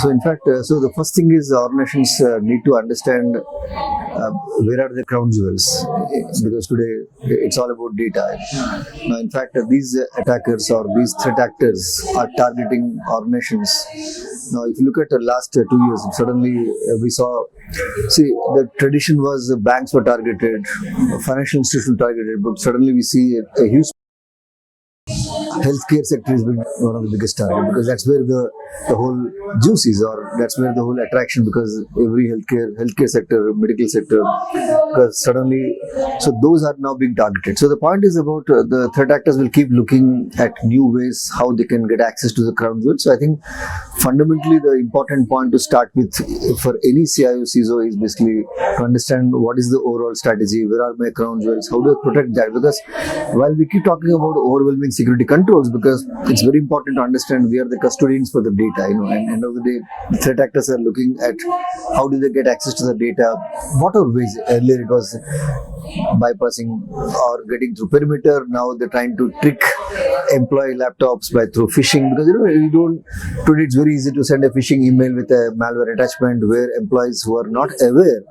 So in fact, so the first thing is organizations need to understand where are the crown jewels, because today it's all about data. Now, in fact, these attackers or these threat actors are targeting organizations. Now, if you look at the last 2 years, suddenly we saw. See, the tradition was banks were targeted, financial institutions targeted, but suddenly we see a huge healthcare sector has been one of the biggest target, because that's where the whole juice is, or that's where the whole attraction, because every healthcare sector, medical sector, because suddenly, so those are now being targeted. So the point is about the threat actors will keep looking at new ways how they can get access to the crown jewels. So I think fundamentally the important point to start with for any CIO CISO is basically to understand what is the overall strategy, where are my crown jewels, how do I protect that, because while we keep talking about overwhelming security controls, because it's very important to understand we are the custodians for the data, and end of the day, the threat actors are looking at how do they get access to the data, whatever ways. Earlier it was bypassing or getting through perimeter. Now they're trying to trick employee laptops by through phishing, because you don't. Today it's very easy to send a phishing email with a malware attachment where employees who are not aware.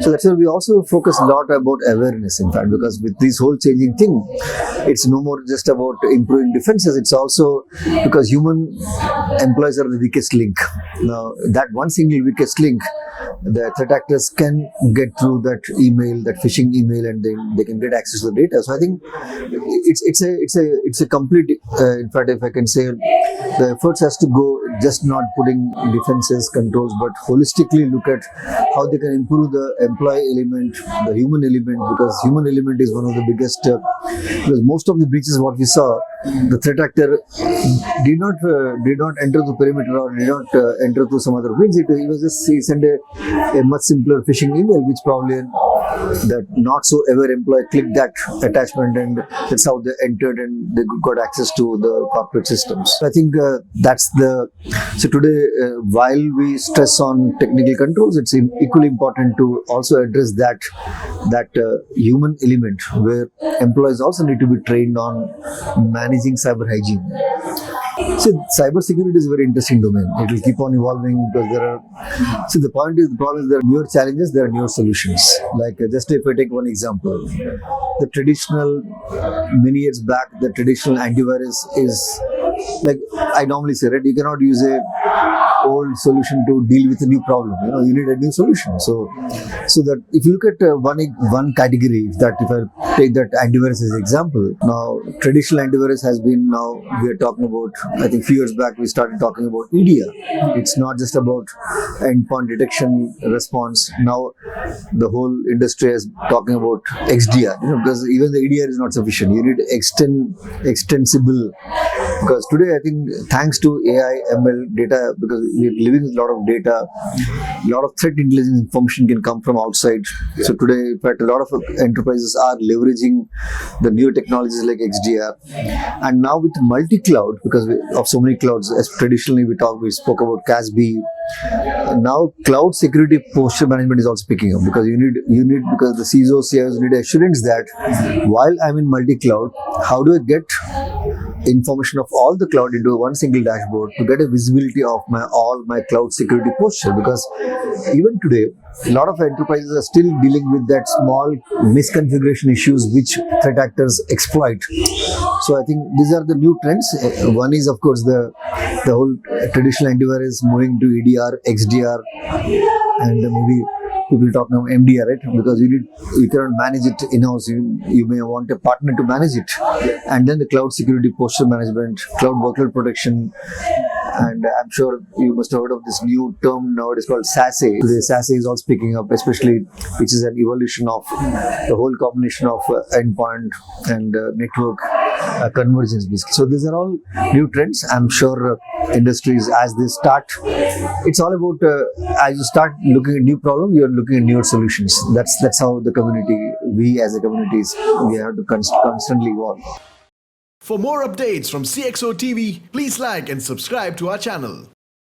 So that's why we also focus a lot about awareness, in fact, because with this whole changing thing, it's no more just about improving defenses. It's also because human employees are the weakest link. Now that one single weakest link, the threat actors can get through that email, that phishing email, and then they can get access to the data. So I think it's a complete. In fact, if I can say, the efforts has to go just not putting defenses, controls, but holistically look at how they can improve the employee element, the human element, because human element is one of the biggest. Because most of the breaches, what we saw, the threat actor did not enter the perimeter or did not enter through some other means. He was just sent a much simpler phishing email, which probably that not so aware employee clicked that attachment, and that's how they entered and they got access to the corporate systems. I think that's the. So today, while we stress on technical controls, it's equally important to also address that human element, where employees also need to be trained on managing cyber hygiene. So cyber security is a very interesting domain. It will keep on evolving, because there are. So the problem is there are newer challenges, there are newer solutions. Like just if I take one example, the traditional many years back, the traditional antivirus is like I normally say, right? You cannot use a old solution to deal with a new problem. You need a new solution. So that if you look at one category, that if I take that antivirus as an example, now traditional antivirus has been, now we are talking about, I think few years back we started talking about EDR. It's not just about endpoint detection response. Now the whole industry is talking about XDR, because even the EDR is not sufficient. You need extensible, because today I think thanks to AI, ML, data, because we're living with a lot of data, a lot of threat intelligence information can come from outside. So today, in fact, a lot of enterprises are leveraging the new technologies like XDR. And now with multi-cloud, because of so many clouds, as traditionally we spoke about CASB. Now cloud security posture management is also picking up, because you need because the CISO, CIOs need assurance that while I'm in multi-cloud, how do I get information of all the cloud into one single dashboard to get a visibility of all my cloud security posture, because even today a lot of enterprises are still dealing with that small misconfiguration issues which threat actors exploit. So I think these are the new trends. One is of course the whole traditional antivirus moving to EDR, XDR, and maybe people talk now MDR, right? Because you cannot manage it in-house. You may want a partner to manage it. And then the cloud security posture management, cloud workload protection, and I'm sure you must have heard of this new term now. It is called SASE. Today SASE is also picking up, especially which is an evolution of the whole combination of endpoint and network convergence basically. So these are all new trends. I'm sure industries, as they start, it's all about as you start looking at new problems, you're looking at newer solutions. That's how the community, we as a communities, we have to constantly evolve. For more updates from CXO TV, please like and subscribe to our channel.